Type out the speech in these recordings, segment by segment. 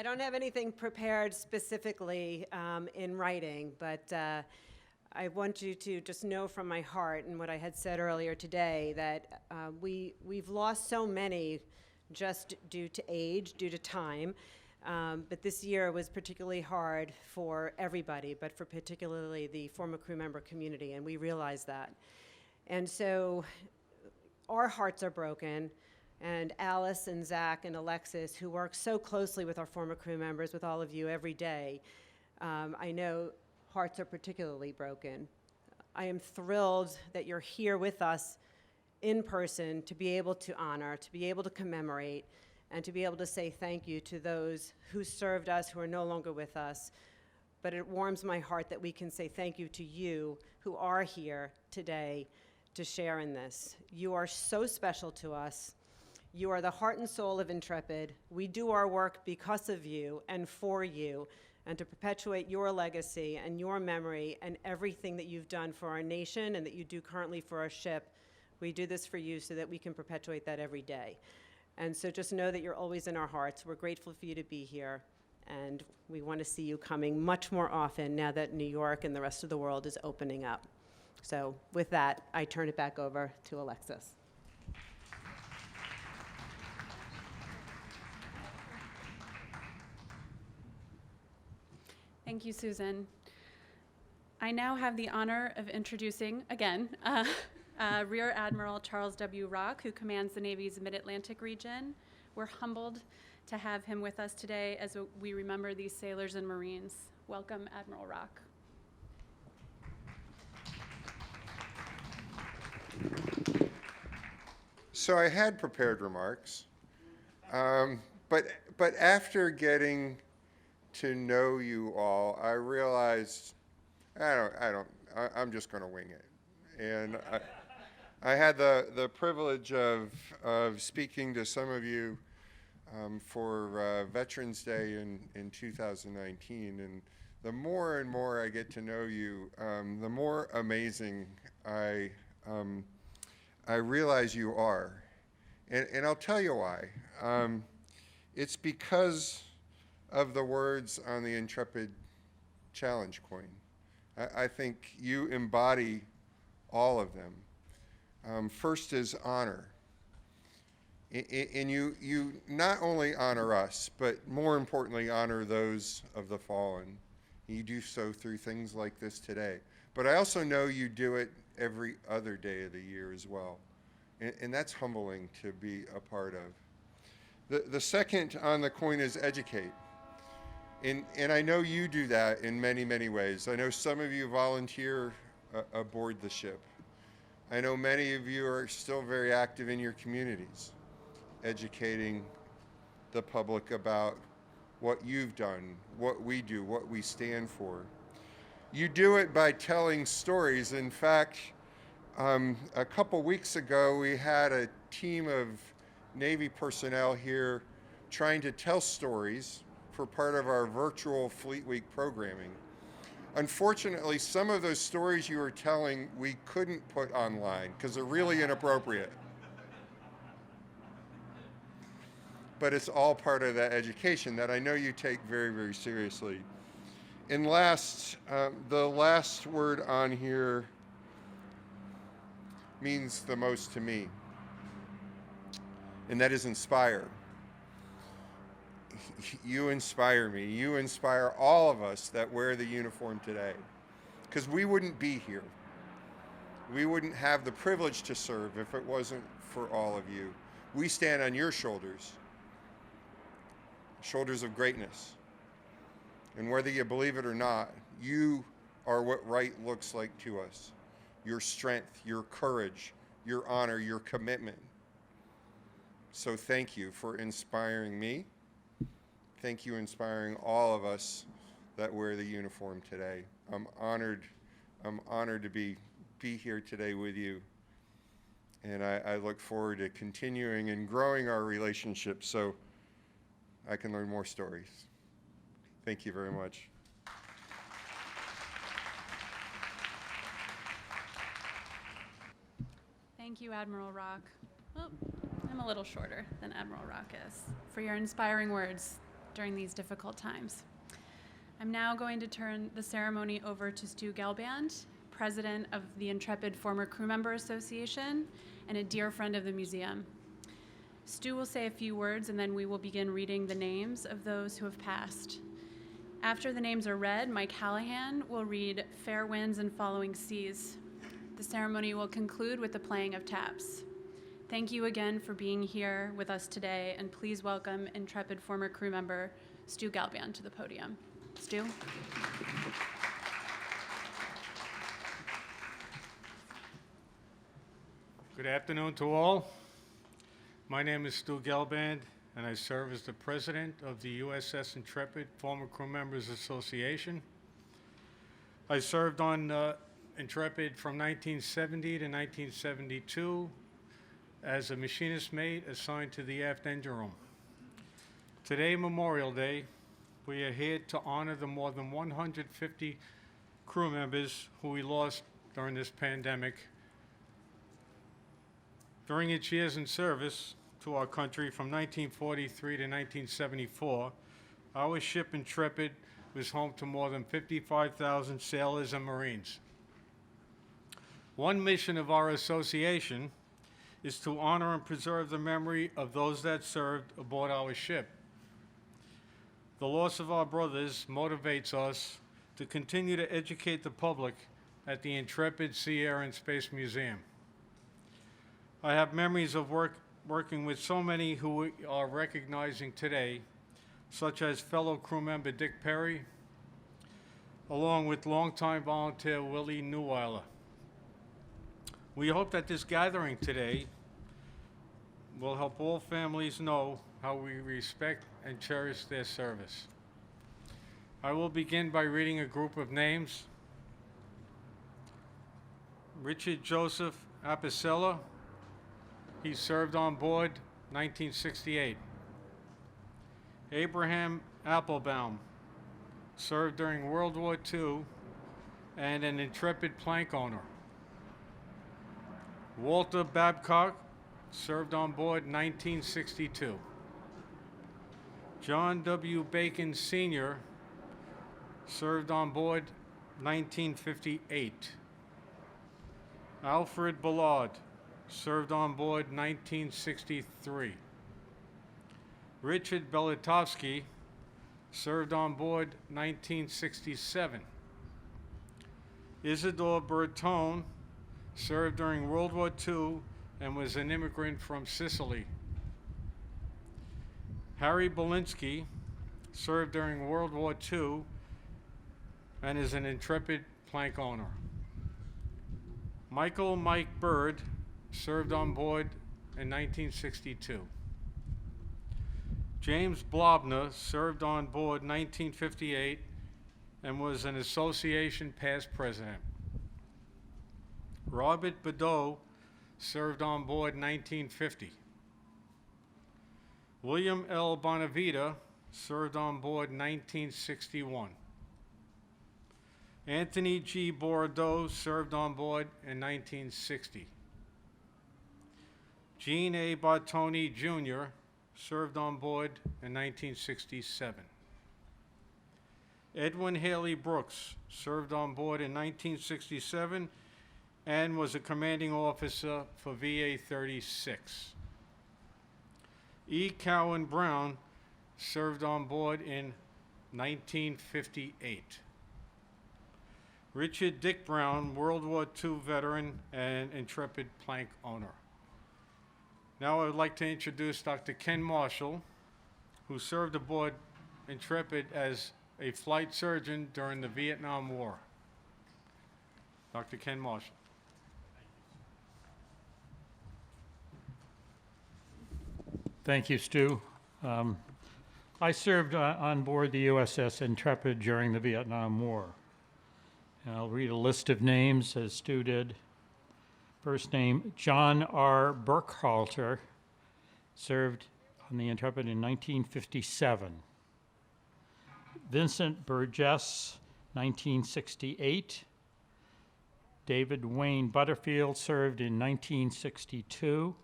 I don't have anything prepared specifically in writing, but I want you to just know from my heart and what I had said earlier today that we've lost so many just due to age, due to time. But this year was particularly hard for everybody, but for particularly the former crew member community, and we realize that. And so our hearts are broken, and Alice and Zach and Alexis, who work so closely with our former crew members, with all of you every day, I know hearts are particularly broken. I am thrilled that you're here with us in person to be able to honor, to be able to commemorate, and to be able to say thank you to those who served us, who are no longer with us. But it warms my heart that we can say thank you to you who are here today to share in this. You are so special to us. You are the heart and soul of Intrepid. We do our work because of you and for you, and to perpetuate your legacy and your memory and everything that you've done for our nation and that you do currently for our ship. We do this for you so that we can perpetuate that every day. And so just know that you're always in our hearts. We're grateful for you to be here, and we want to see you coming much more often now that New York and the rest of the world is opening up. So with that, I turn it back over to Alexis. Thank you, Susan. I now have the honor of introducing, again, Rear Admiral Charles W. Rock, who commands the Navy's Mid-Atlantic region. We're humbled to have him with us today as we remember these sailors and Marines. Welcome, Admiral Rock. So I had prepared remarks, but after getting to know you all, I realized I'm just going to wing it. And I had the privilege of speaking to some of you for Veterans Day in 2019, and the more and more I get to know you, the more amazing I realize you are. And I'll tell you why. It's because of the words on the Intrepid Challenge coin. I think you embody all of them. First is honor. And you not only honor us, but more importantly, honor those of the fallen. You do so through things like this today. But I also know you do it every other day of the year as well. And that's humbling to be a part of. The second on the coin is educate. And I know you do that in many, many ways. I know some of you volunteer aboard the ship. I know many of you are still very active in your communities, educating the public about what you've done, what we do, what we stand for. You do it by telling stories. In fact, a couple weeks ago, we had a team of Navy personnel here trying to tell stories for part of our virtual Fleet Week programming. Unfortunately, some of those stories you were telling we couldn't put online because they're really inappropriate. But it's all part of that education that I know you take very, very seriously. And last, the last word on here means the most to me, and that is inspire. You inspire me. You inspire all of us that wear the uniform today, because we wouldn't be here. We wouldn't have the privilege to serve if it wasn't for all of you. We stand on your shoulders, shoulders of greatness. And whether you believe it or not, you are what right looks like to us. Your strength, your courage, your honor, your commitment. So thank you for inspiring me. Thank you for inspiring all of us that wear the uniform today. I'm honored to be here today with you. And I look forward to continuing and growing our relationship so I can learn more stories. Thank you very much. Thank you, Admiral Rock. Oh, I'm a little shorter than Admiral Rock is, for your inspiring words. during these difficult times. I'm now going to turn the ceremony over to Stu Gelband, president of the Intrepid Former Crew Member Association and a dear friend of the museum. Stu will say a few words, and then we will begin reading the names of those who have passed. After the names are read, Mike Hallahan will read Fair Winds and Following Seas. The ceremony will conclude with the playing of taps. Thank you again for being here with us today, and please welcome Intrepid former crew member Stu Gelband to the podium. Stu? Good afternoon to all. My name is Stu Gelband, and I serve as the president of the USS Intrepid Former Crew Members Association. I served on Intrepid from 1970 to 1972 as a machinist mate assigned to the aft engine room. Today, Memorial Day, we are here to honor the more than 150 crew members who we lost during this pandemic. During its years in service to our country from 1943 to 1974, our ship Intrepid was home to more than 55,000 sailors and Marines. One mission of our association is to honor and preserve the memory of those that served aboard our ship. The loss of our brothers motivates us to continue to educate the public at the Intrepid Sea, Air, and Space Museum. I have memories of working with so many who we are recognizing today, such as fellow crew member Dick Perry, along with longtime volunteer Willie Neuweiler. We hope that this gathering today will help all families know how we respect and cherish their service. I will begin by reading a group of names. Richard Joseph Apicella, he served on board 1968. Abraham Applebaum served during World War II and an Intrepid plank owner. Walter Babcock served on board 1962. John W. Bacon Sr. served on board 1958. Alfred Ballard served on board 1963. Richard Belitovsky served on board 1967. Isidore Bertone served during World War II and was an immigrant from Sicily. Harry Belinsky served during World War II and is an Intrepid plank owner. Michael Mike Bird served on board in 1962. James Blobner served on board 1958 and was an association past president. Robert Badeau served on board 1950. William L. Bonavita served on board 1961. Anthony G. Bordeaux served on board in 1960. Gene A. Bartoni, Jr. served on board in 1967. Edwin Haley Brooks served on board in 1967 and was a commanding officer for VA 36. E. Cowan Brown served on board in 1958. Richard Dick Brown, World War II veteran and Intrepid plank owner. Now I would like to introduce Dr. Ken Marshall, who served aboard Intrepid as a flight surgeon during the Vietnam War. Dr. Ken Marshall. Thank you, Stu. I served on board the USS Intrepid during the Vietnam War. And I'll read a list of names as Stu did. First name, John R. Burkhalter, served on the Intrepid in 1957. Vincent Burgess, 1968. David Wayne Butterfield served in 1962.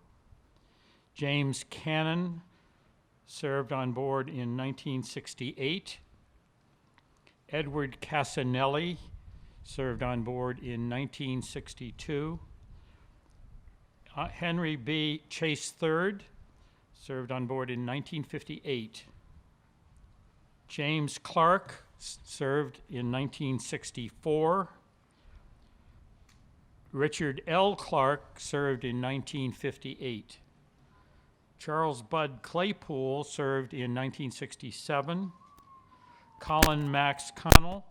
James Cannon served on board in 1968. Edward Casanelli served on board in 1962. Henry B. Chase III served on board in 1958. James Clark served in 1964. Richard L. Clark served in 1958. Charles Bud Claypool served in 1967. Colin Max Connell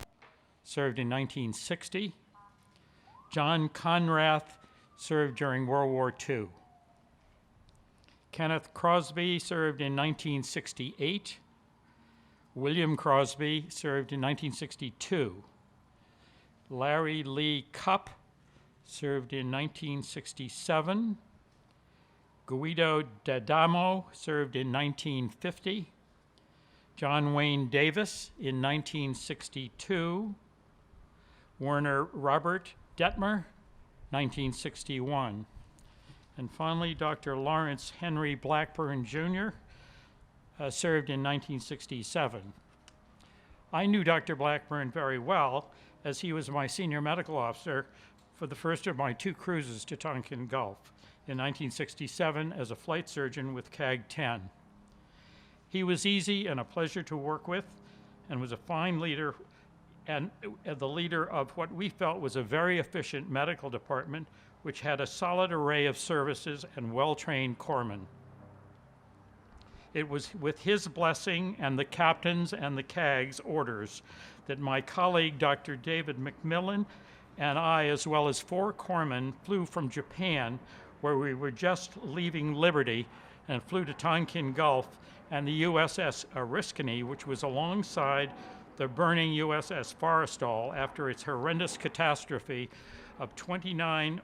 served in 1960. John Conrath served during World War II. Kenneth Crosby served in 1968. William Crosby served in 1962. Larry Lee Cupp served in 1967. Guido D'Adamo served in 1950. John Wayne Davis in 1962. Werner Robert Detmer, 1961. And finally, Dr. Lawrence Henry Blackburn, Jr. Served in 1967. I knew Dr. Blackburn very well, as he was my senior medical officer for the first of my 2 cruises to Tonkin Gulf in 1967 as a flight surgeon with CAG-10. He was easy and a pleasure to work with and was a fine leader and the leader of what we felt was a very efficient medical department which had a solid array of services and well-trained corpsmen. It was with his blessing and the captain's and the CAG's orders that my colleague, Dr. David McMillan, and I, as well as 4 corpsmen, flew from Japan, where we were just leaving Liberty, and flew to Tonkin Gulf and the USS Oriskany, which was alongside the burning USS Forrestal after its horrendous catastrophe of 29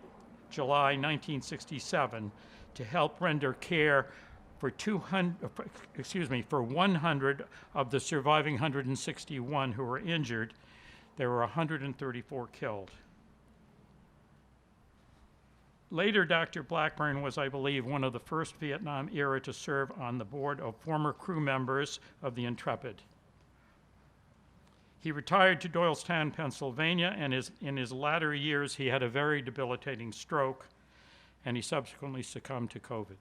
July 1967, to help render care for 100 of the surviving 161 who were injured. There were 134 killed. Later, Dr. Blackburn was, I believe, one of the first Vietnam era to serve on the board of former crew members of the Intrepid. He retired to Doylestown, Pennsylvania, and in his latter years, he had a very debilitating stroke, and he subsequently succumbed to COVID.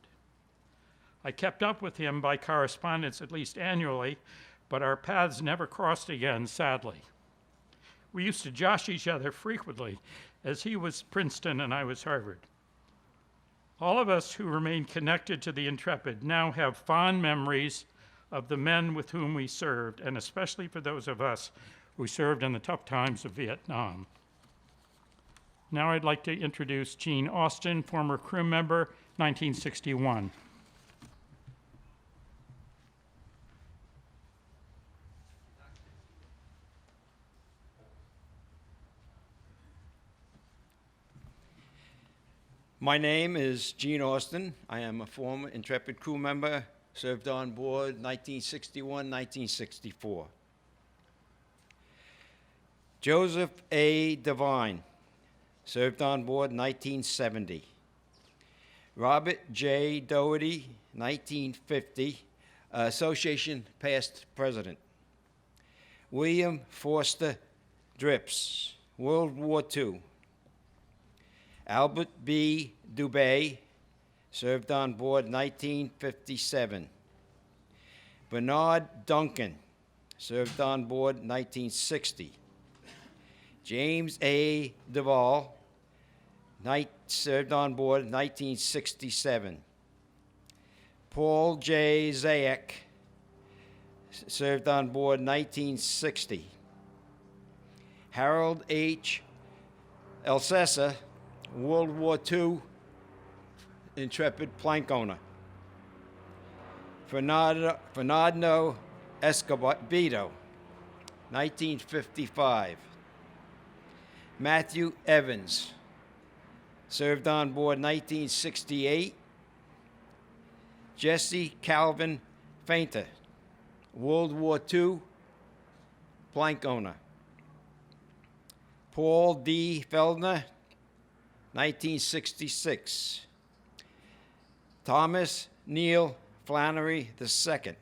I kept up with him by correspondence at least annually, but our paths never crossed again, sadly. We used to josh each other frequently, as he was Princeton and I was Harvard. All of us who remain connected to the Intrepid now have fond memories of the men with whom we served, and especially for those of us who served in the tough times of Vietnam. Now I'd like to introduce Gene Austin, former crew member, 1961. My name is Gene Austin. I am a former Intrepid crew member, served on board 1961-1964. Joseph A. Devine, served on board 1970. Robert J. Doherty, 1950, Association past president. William Foster Drips, World War II. Albert B. Dubé, served on board 1957. Bernard Duncan, served on board 1960. James A. Duvall, served on board 1967. Paul J. Zayek, served on board 1960. Harold H. Elsessa, World War II Intrepid plank owner. Fernando Escobedo, 1955. Matthew Evans, served on board 1968. Jesse Calvin Fainter, World War II plank owner. Paul D. Feldner, 1966. Thomas Neal Flannery II,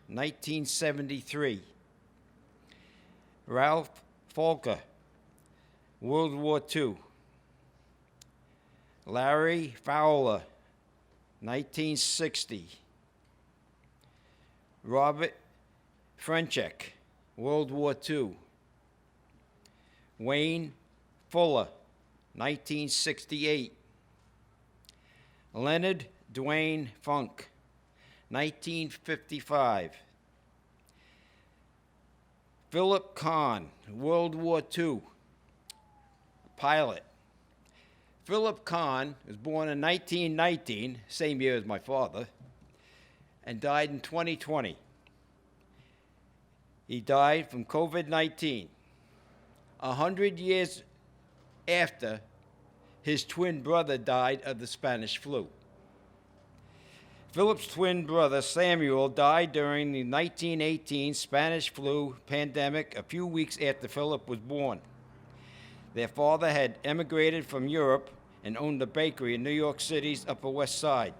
1973. Ralph Folker, World War II. Larry Fowler, 1960. Robert Frenchek, World War II. Wayne Fuller, 1968. Leonard Dwayne Funk, 1955. Philip Kahn, World War II, pilot. Philip Kahn was born in 1919, same year as my father, and died in 2020. He died from COVID-19, 100 years after his twin brother died of the Spanish flu. Philip's twin brother, Samuel, died during the 1918 Spanish flu pandemic a few weeks after Philip was born. Their father had emigrated from Europe and owned a bakery in New York City's Upper West Side.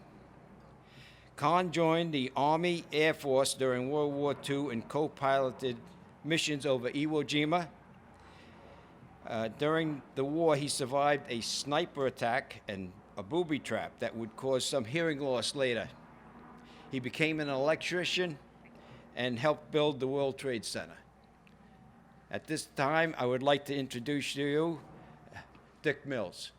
Kahn joined the Army Air Force during World War II and co-piloted missions over Iwo Jima. During the war, he survived a sniper attack and a booby trap that would cause some hearing loss later. He became an electrician and helped build the World Trade Center. At this time, I would like to introduce to you Dick Mills.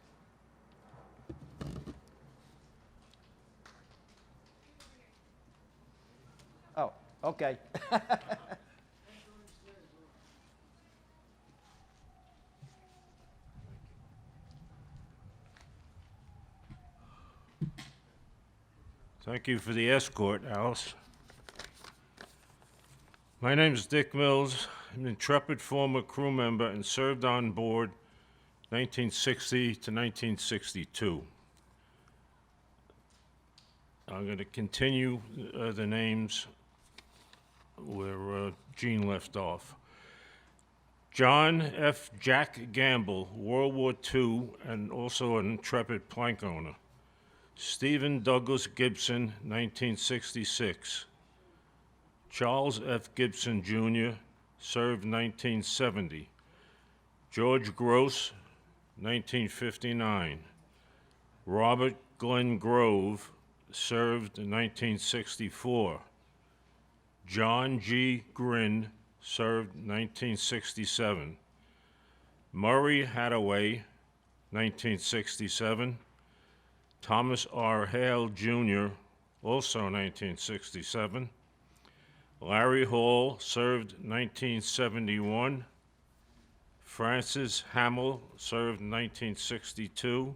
Oh, okay. Thank you for the escort, Alice. My name is Dick Mills. I'm an Intrepid former crew member and served on board 1960 to 1962. I'm going to continue the names where Gene left off. John F. Jack Gamble, World War II, and also an Intrepid plank owner. Stephen Douglas Gibson, 1966. Charles F. Gibson, Jr., served 1970. George Gross, 1959. Robert Glenn Grove, served in 1964. John G. Grin, served 1967. Murray Hathaway, 1967. Thomas R. Hale, Jr., also 1967. Larry Hall, served 1971. Francis Hamill, served 1962.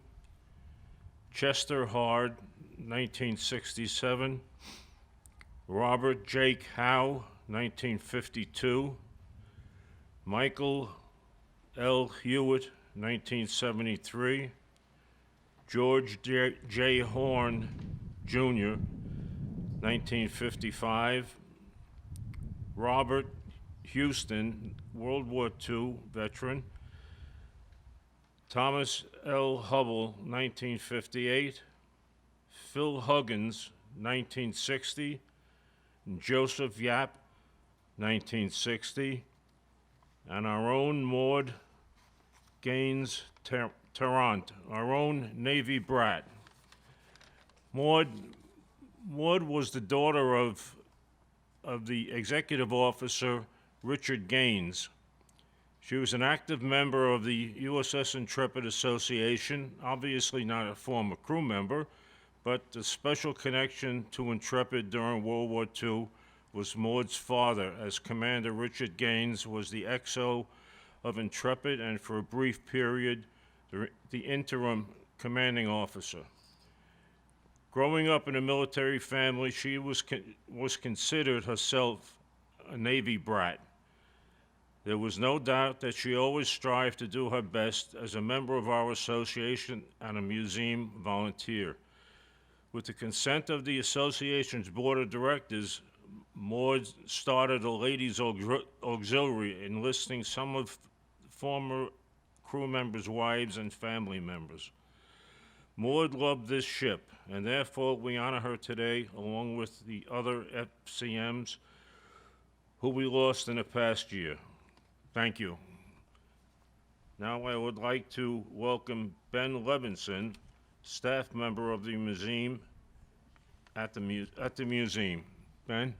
Chester Hard, 1967. Robert Jake Howe, 1952. Michael L. Hewitt, 1973. George J. Horn, Jr., 1955. Robert Houston, World War II veteran. Thomas L. Hubble, 1958. Phil Huggins, 1960. And Joseph Yap, 1960. And our own Maud Gaines Tarrant, our own Navy brat. Maud was the daughter of the executive officer Richard Gaines. She was an active member of the USS Intrepid Association, obviously not a former crew member, but the special connection to Intrepid during World War II was Maud's father, as Commander Richard Gaines was the XO of Intrepid and for a brief period the interim commanding officer. Growing up in a military family, she was considered herself a Navy brat. There was no doubt that she always strived to do her best as a member of our association and a museum volunteer. With the consent of the association's board of directors, Maud started a ladies' auxiliary, enlisting some of former crew members' wives and family members. Maud loved this ship, and therefore we honor her today along with the other FCMs who we lost in the past year. Thank you. Now I would like to welcome Ben Levinson, staff member of the museum, at the museum. Ben?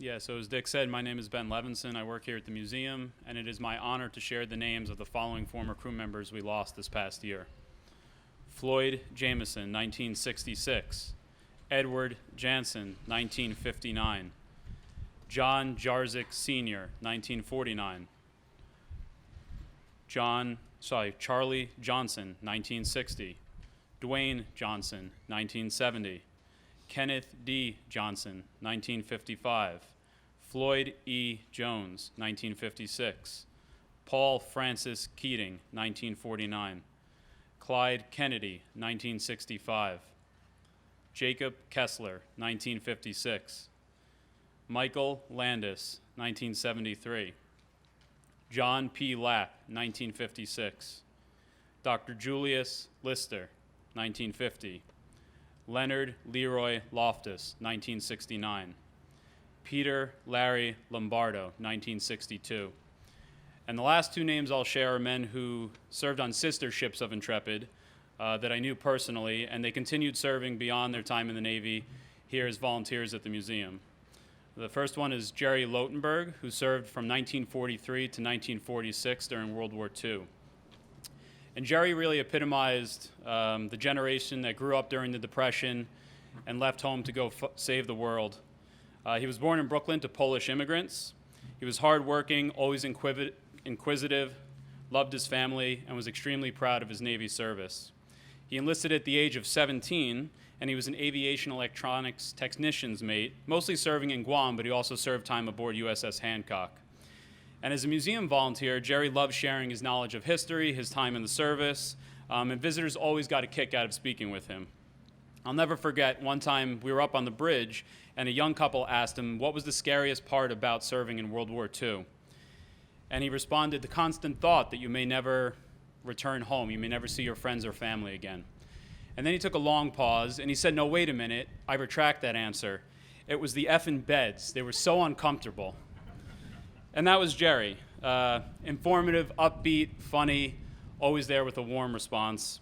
Yeah, so as Dick said, my name is Ben Levinson. I work here at the museum, and it is my honor to share the names of the following former crew members we lost this past year. Floyd Jameson, 1966. Edward Jansen, 1959. John Jarzik Sr., 1949. Charlie Johnson, 1960. Dwayne Johnson, 1970. Kenneth D. Johnson, 1955. Floyd E. Jones, 1956. Paul Francis Keating, 1949. Clyde Kennedy, 1965. Jacob Kessler, 1956. Michael Landis, 1973. John P. Lapp, 1956. Dr. Julius Lister, 1950. Leonard Leroy Loftus, 1969. Peter Larry Lombardo, 1962. And the last two names I'll share are men who served on sister ships of Intrepid that I knew personally, and they continued serving beyond their time in the Navy here as volunteers at the museum. The first one is Jerry Lotenberg, who served from 1943 to 1946 during World War II. And Jerry really epitomized the generation that grew up during the Depression and left home to go save the world. He was born in Brooklyn to Polish immigrants. He was hardworking, always inquisitive, loved his family, and was extremely proud of his Navy service. He enlisted at the age of 17, and he was an aviation electronics technician's mate, mostly serving in Guam, but he also served time aboard USS Hancock. And as a museum volunteer, Jerry loved sharing his knowledge of history, his time in the service, and visitors always got a kick out of speaking with him. I'll never forget, one time we were up on the bridge, and a young couple asked him what was the scariest part about serving in World War II. And he responded, the constant thought that you may never return home, you may never see your friends or family again. And then he took a long pause, and he said, no, wait a minute, I retract that answer. It was the effing beds. They were so uncomfortable. And that was Jerry. Informative, upbeat, funny, always there with a warm response.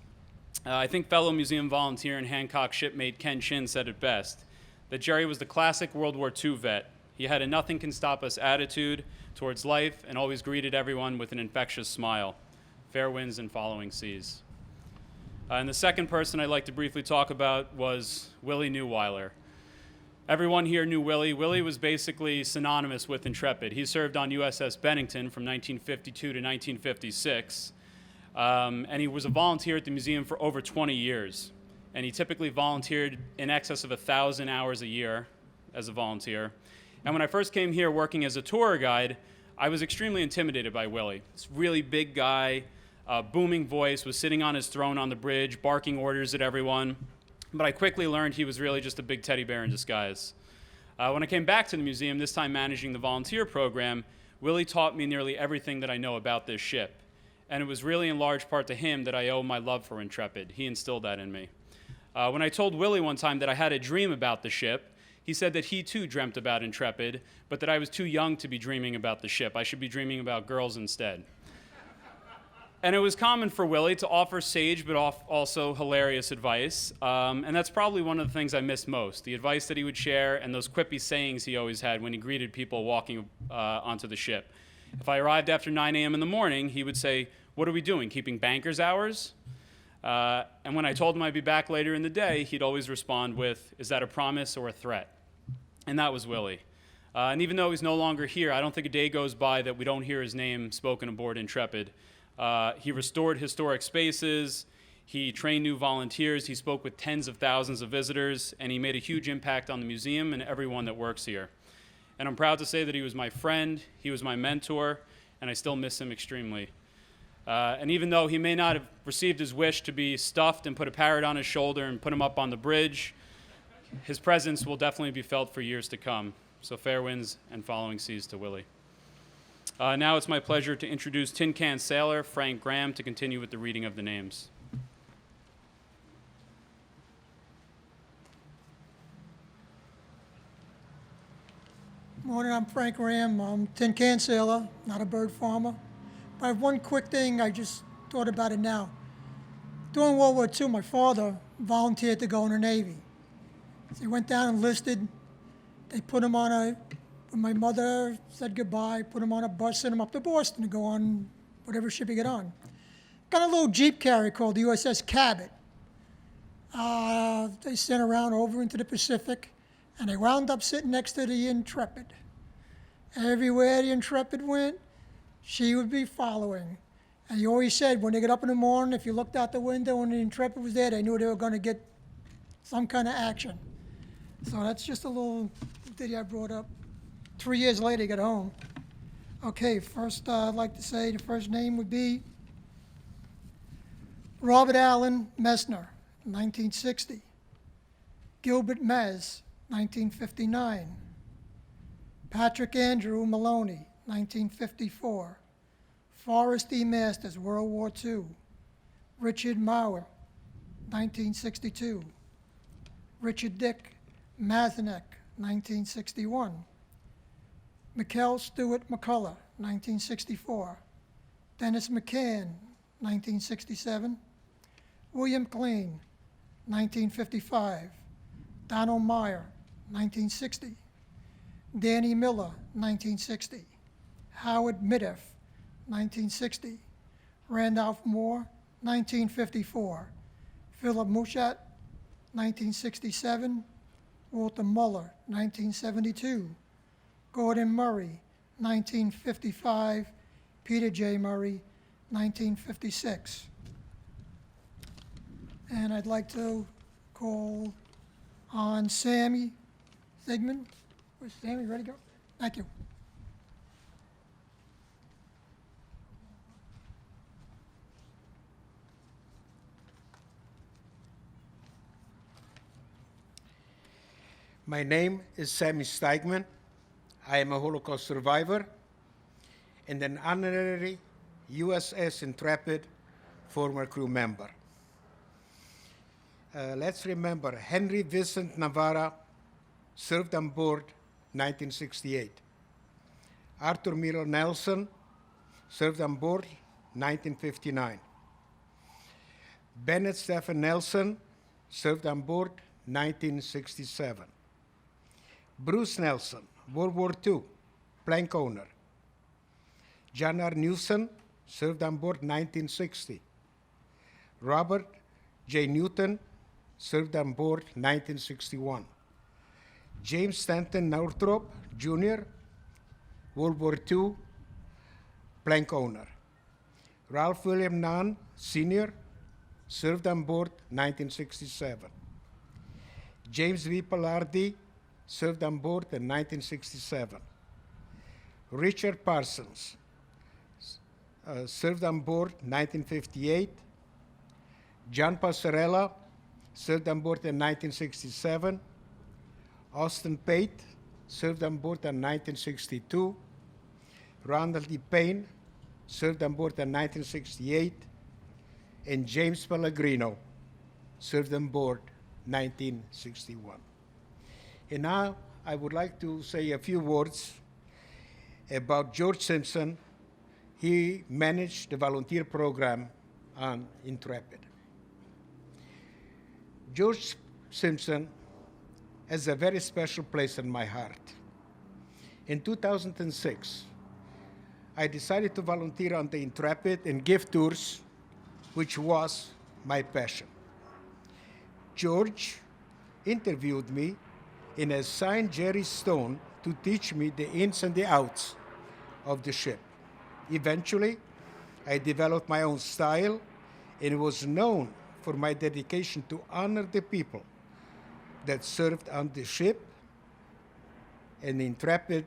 I think fellow museum volunteer and Hancock shipmate Ken Chin said it best, that Jerry was the classic World War II vet. He had a nothing can stop us attitude towards life and always greeted everyone with an infectious smile. Fair winds and following seas. And the second person I'd like to briefly talk about was Willie Neuweiler. Everyone here knew Willie. Willie was basically synonymous with Intrepid. He served on USS Bennington from 1952 to 1956, and he was a volunteer at the museum for over 20 years. And he typically volunteered in excess of 1,000 hours a year as a volunteer. And when I first came here working as a tour guide, I was extremely intimidated by Willie. This really big guy, booming voice, was sitting on his throne on the bridge, barking orders at everyone. But I quickly learned he was really just a big teddy bear in disguise. When I came back to the museum, this time managing the volunteer program, Willie taught me nearly everything that I know about this ship. And it was really in large part to him that I owe my love for Intrepid. He instilled that in me. When I told Willie one time that I had a dream about the ship, he said that he too dreamt about Intrepid, but that I was too young to be dreaming about the ship. I should be dreaming about girls instead. And it was common for Willie to offer sage but also hilarious advice, and that's probably one of the things I miss most, the advice that he would share and those quippy sayings he always had when he greeted people walking onto the ship. If I arrived after 9 a.m. in the morning, he would say, "What are we doing, keeping banker's hours?" And when I told him I'd be back later in the day, he'd always respond with, "Is that a promise or a threat?" And that was Willie. And even though he's no longer here, I don't think a day goes by that we don't hear his name spoken aboard Intrepid. He restored historic spaces, he trained new volunteers, he spoke with tens of thousands of visitors, and he made a huge impact on the museum and everyone that works here. And I'm proud to say that he was my friend, he was my mentor, and I still miss him extremely. And even though he may not have received his wish to be stuffed and put a parrot on his shoulder and put him up on the bridge, his presence will definitely be felt for years to come. So fair winds and following seas to Willie. Now it's my pleasure to introduce Tin Can Sailor Frank Graham to continue with the reading of the names. Morning, I'm Frank Graham. I'm tin can sailor, not a bird farmer. But I have one quick thing, I just thought about it now. During World War II, my father volunteered to go in the Navy. So he went down and enlisted. They put him on when my mother said goodbye, put him on a bus, sent him up to Boston to go on whatever ship he got on. Got a little Jeep carrier called the USS Cabot. They sent around over into the Pacific, and they wound up sitting next to the Intrepid. Everywhere the Intrepid went, she would be following. And he always said when they got up in the morning, if you looked out the window and the Intrepid was there, they knew they were going to get some kind of action. So that's just a little ditty I brought up. 3 years later, he got home. Okay, first I'd like to say the first name would be Robert Allen Messner, 1960. Gilbert Mez, 1959. Patrick Andrew Maloney, 1954. Forrest E. Masters, World War II. Richard Mauer, 1962. Richard Dick Mazanek, 1961. Mikkel Stewart McCullough, 1964. Dennis McCann, 1967. William Klein, 1955. Donald Meyer, 1960. Danny Miller, 1960. Howard Middorf, 1960. Randolph Moore, 1954. Philip Mushat, 1967. Walter Muller, 1972. Gordon Murray, 1955. Peter J. Murray, 1956. And I'd like to call on Sammy Sigmund. Where's Sammy? Ready to go? Thank you. My name is Sammy Steigman. I am a Holocaust survivor and an honorary USS Intrepid former crew member. Let's remember Henry Vincent Navarra served on board 1968. Arthur Miro Nelson served on board 1959. Bennett Stephen Nelson served on board 1967. Bruce Nelson, World War II, plank owner. John R. Newson served on board 1960. Robert J. Newton served on board 1961. James Stanton Northrop, Jr., World War II, plank owner. Ralph William Nunn, Sr., served on board 1967. James V. Pallardi served on board in 1967. Richard Parsons served on board 1958. John Passarella served on board in 1967. Austin Pate served on board in 1962. Ronald D. Payne served on board in 1968. And James Pellegrino served on board 1961. And now I would like to say a few words about George Simpson. He managed the volunteer program on Intrepid. George Simpson has a very special place in my heart. In 2006, I decided to volunteer on the Intrepid and give tours, which was my passion. George interviewed me and assigned Jerry Stone to teach me the ins and the outs of the ship. Eventually, I developed my own style and was known for my dedication to honor the people that served on the ship, and Intrepid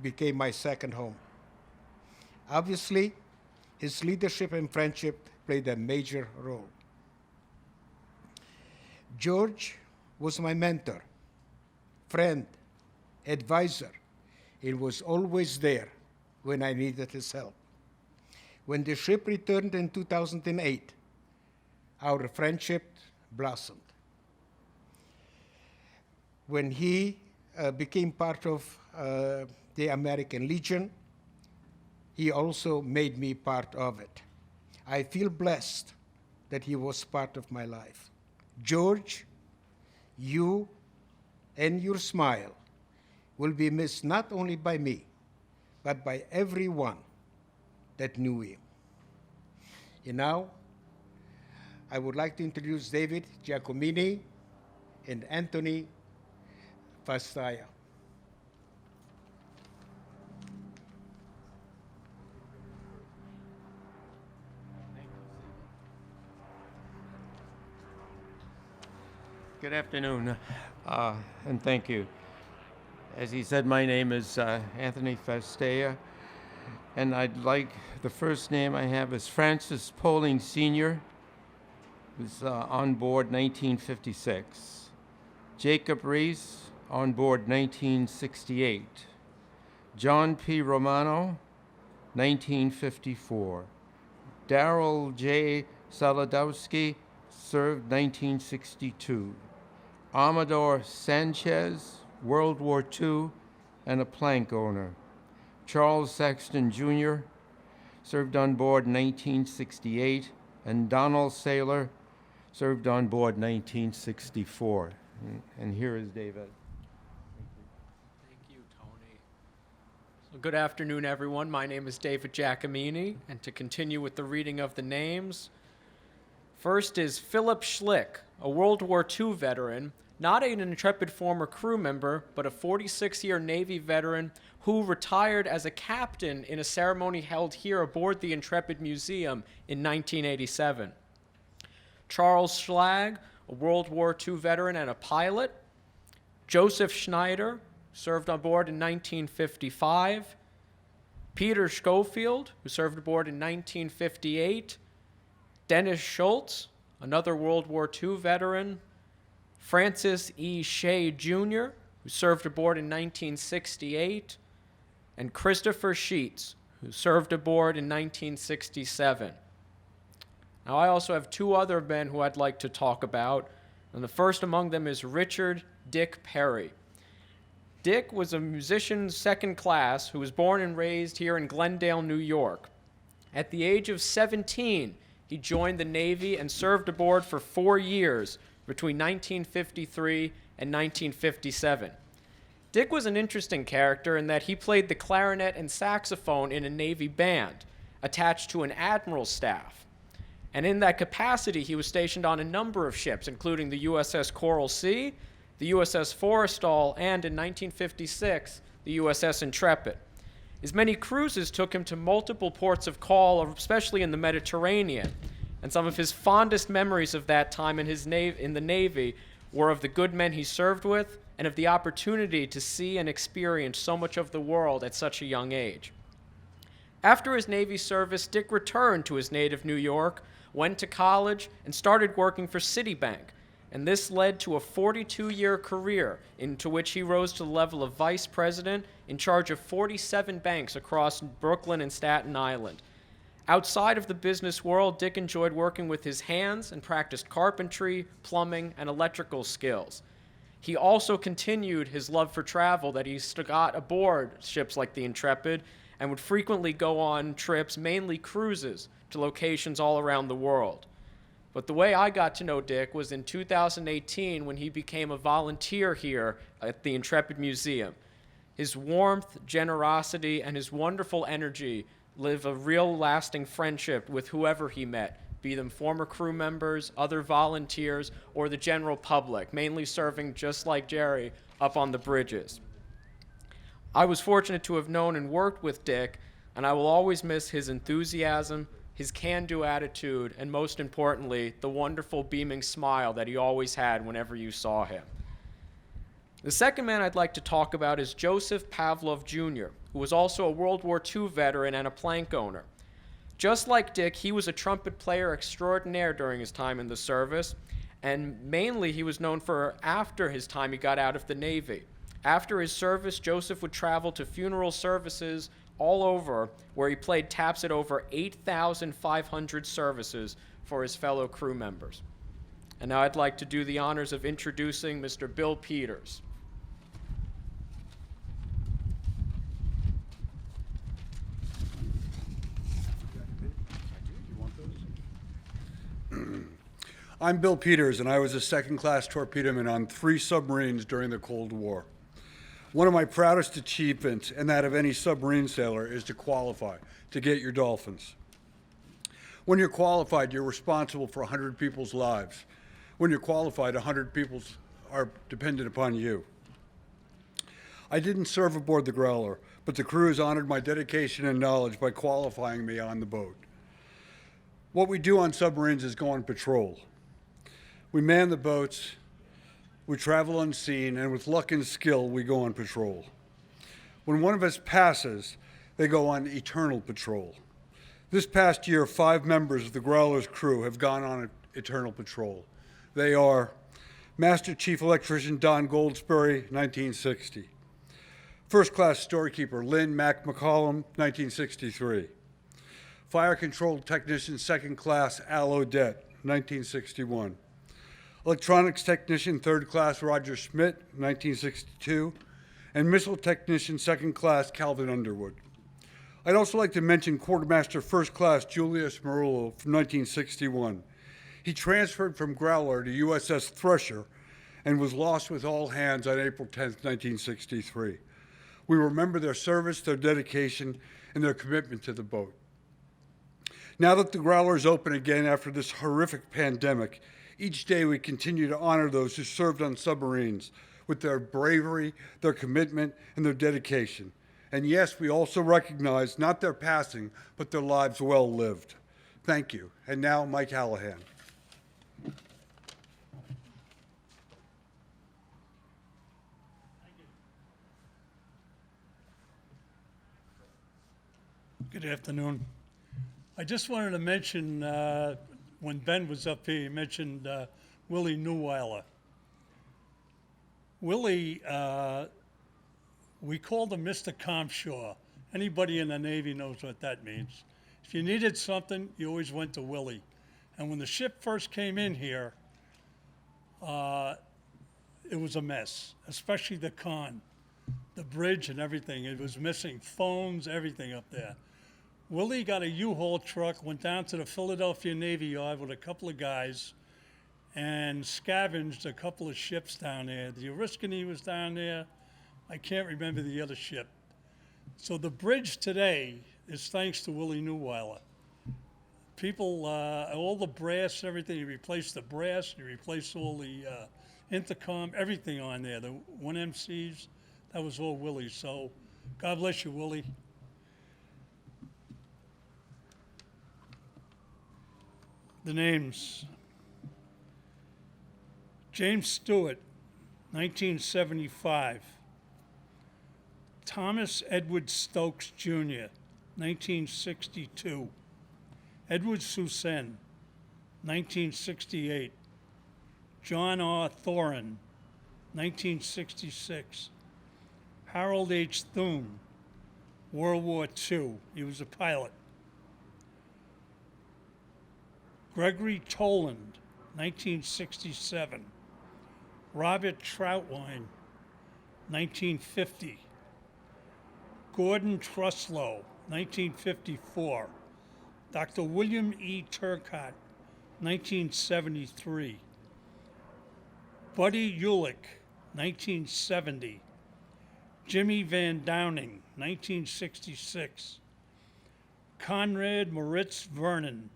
became my second home. Obviously, his leadership and friendship played a major role. George was my mentor, friend, advisor, and was always there when I needed his help. When the ship returned in 2008, our friendship blossomed. When he became part of the American Legion, he also made me part of it. I feel blessed that he was part of my life. George, you and your smile will be missed not only by me, but by everyone that knew him. And now, I would like to introduce David Giacomini and Anthony Fastaya. Good afternoon, and thank you. As he said, my name is Anthony Fastea, and the first name I have is Francis Poling Sr., who's on board 1956. Jacob Reese, on board 1968. John P. Romano, 1954. Darrell J. Saladowski, served 1962. Amador Sanchez, World War II, and a plank owner. Charles Saxton Jr., served on board 1968, and Donald Saylor, served on board 1964. And here is David. Thank you, Tony. So good afternoon, everyone. My name is David Giacomini, and to continue with the reading of the names, first is Philip Schlick, a World War II veteran, not an Intrepid former crew member, but a 46-year Navy veteran who retired as a captain in a ceremony held here aboard the Intrepid Museum in 1987. Charles Schlag, a World War II veteran and a pilot. Joseph Schneider, served on board in 1955. Peter Schofield, who served aboard in 1958. Dennis Schultz, another World War II veteran. Francis E. Shea, Jr., who served aboard in 1968. And Christopher Sheets, who served aboard in 1967. Now, I also have two other men who I'd like to talk about, and the first among them is Richard Dick Perry. Dick was a musician second class who was born and raised here in Glendale, New York. At the age of 17, he joined the Navy and served aboard for 4 years between 1953 and 1957. Dick was an interesting character in that he played the clarinet and saxophone in a Navy band attached to an admiral's staff. And in that capacity, he was stationed on a number of ships, including the USS Coral Sea, the USS Forrestal, and in 1956, the USS Intrepid. His many cruises took him to multiple ports of call, especially in the Mediterranean. And some of his fondest memories of that time in the Navy were of the good men he served with and of the opportunity to see and experience so much of the world at such a young age. After his Navy service, Dick returned to his native New York, went to college, and started working for Citibank. And this led to a 42-year career into which he rose to the level of vice president in charge of 47 banks across Brooklyn and Staten Island. Outside of the business world, Dick enjoyed working with his hands and practiced carpentry, plumbing, and electrical skills. He also continued his love for travel that he got aboard ships like the Intrepid and would frequently go on trips, mainly cruises, to locations all around the world. But the way I got to know Dick was in 2018 when he became a volunteer here at the Intrepid Museum. His warmth, generosity, and his wonderful energy live a real lasting friendship with whoever he met, be them former crew members, other volunteers, or the general public, mainly serving, just like Jerry, up on the bridges. I was fortunate to have known and worked with Dick, and I will always miss his enthusiasm, his can-do attitude, and most importantly, the wonderful beaming smile that he always had whenever you saw him. The second man I'd like to talk about is Joseph Pavlov Jr., who was also a World War II veteran and a plank owner. Just like Dick, he was a trumpet player extraordinaire during his time in the service, and mainly he was known for after his time he got out of the Navy. After his service, Joseph would travel to funeral services all over, where he played taps at over 8,500 services for his fellow crew members. And now I'd like to do the honors of introducing Mr. Bill Peters. I'm Bill Peters, and I was a second-class torpedoman on 3 submarines during the Cold War. One of my proudest achievements, and that of any submarine sailor, is to qualify, to get your dolphins. When you're qualified, you're responsible for 100 people's lives. When you're qualified, 100 people are dependent upon you. I didn't serve aboard the Growler, but the crew has honored my dedication and knowledge by qualifying me on the boat. What we do on submarines is go on patrol. We man the boats, we travel unseen, and with luck and skill, we go on patrol. When one of us passes, they go on eternal patrol. This past year, 5 members of the Growler's crew have gone on eternal patrol. They are Master Chief Electrician Don Goldsberry, 1960. First Class Storekeeper Lynn Mac McCollum, 1963. Fire Control Technician Second Class Al Odette, 1961. Electronics Technician Third Class Roger Schmidt, 1962. And Missile Technician Second Class Calvin Underwood. I'd also like to mention Quartermaster First Class Julius Marullo from 1961. He transferred from Growler to USS Thresher and was lost with all hands on April 10, 1963. We remember their service, their dedication, and their commitment to the boat. Now that the Growler is open again after this horrific pandemic, each day we continue to honor those who served on submarines with their bravery, their commitment, and their dedication. And yes, we also recognize not their passing, but their lives well lived. Thank you. And now, Mike Hallahan. Good afternoon. I just wanted to mention, when Ben was up here, he mentioned Willie Newweiler. Willie, we called him Mr. Comshaw. Anybody in the Navy knows what that means. If you needed something, you always went to Willie. And when the ship first came in here, it was a mess, especially the con, the bridge and everything. It was missing phones, everything up there. Willie got a U-Haul truck, went down to the Philadelphia Navy Yard with a couple of guys and scavenged a couple of ships down there. The Oriskany was down there. I can't remember the other ship. So the bridge today is thanks to Willie Newweiler. People, all the brass, everything, he replaced the brass, he replaced all the intercom, everything on there, the 1MCs, that was all Willie. So God bless you, Willie. The names: James Stewart, 1975. Thomas Edward Stokes, Jr., 1962. Edward Susan, 1968. John R. Thorin, 1966. Harold H. Thune, World War II. He was a pilot. Gregory Toland, 1967. Robert Troutwine, 1950. Gordon Truslow, 1954. Dr. William E. Turcott, 1973. Buddy Ulick, 1970. Jimmy Van Downing, 1966. Conrad Moritz Vernon,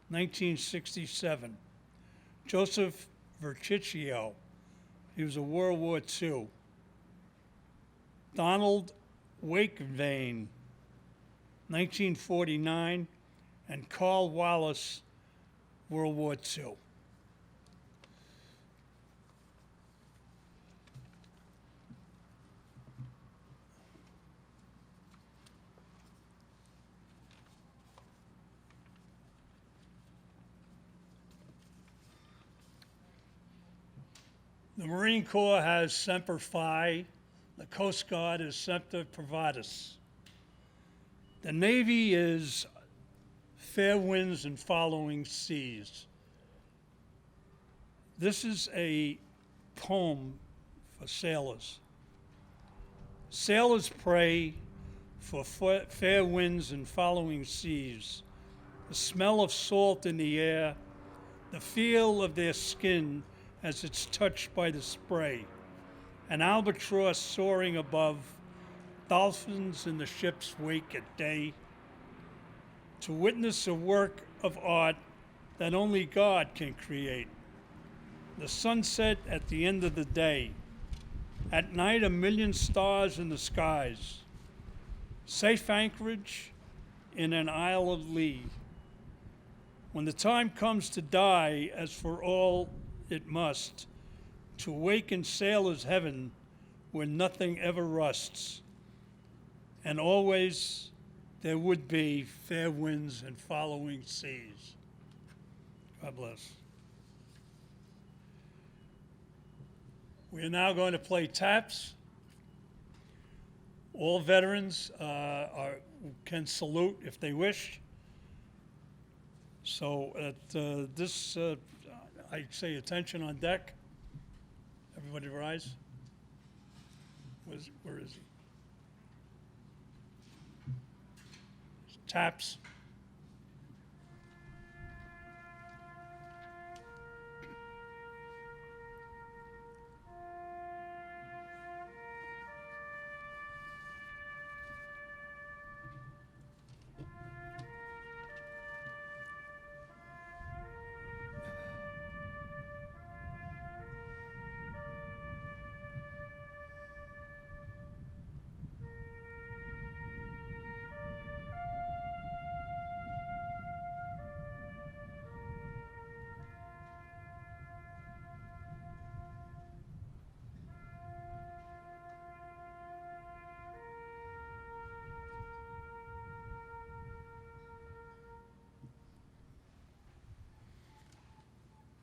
1967. Joseph Verticchio, he was a World War II. Donald Wakevane, 1949, and Carl Wallace, World War II. The Marine Corps has Semper Fi, The Coast Guard is semper providus. The Navy is fair winds and following seas. This is a poem for sailors. Sailors pray for fair winds and following seas, the smell of salt in the air, the feel of their skin as it's touched by the spray, an albatross soaring above, dolphins in the ship's wake at day, to witness a work of art that only God can create. The sunset at the end of the day, at night a million stars in the skies, safe anchorage in an isle of lee. When the time comes to die, as for all it must, to wake in sailor's heaven where nothing ever rusts, and always there would be fair winds and following seas. God bless. We are now going to play taps. All veterans can salute if they wish. So at this, I say attention on deck. Everybody rise. Where is he? Taps.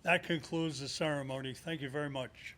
That concludes the ceremony. Thank you very much.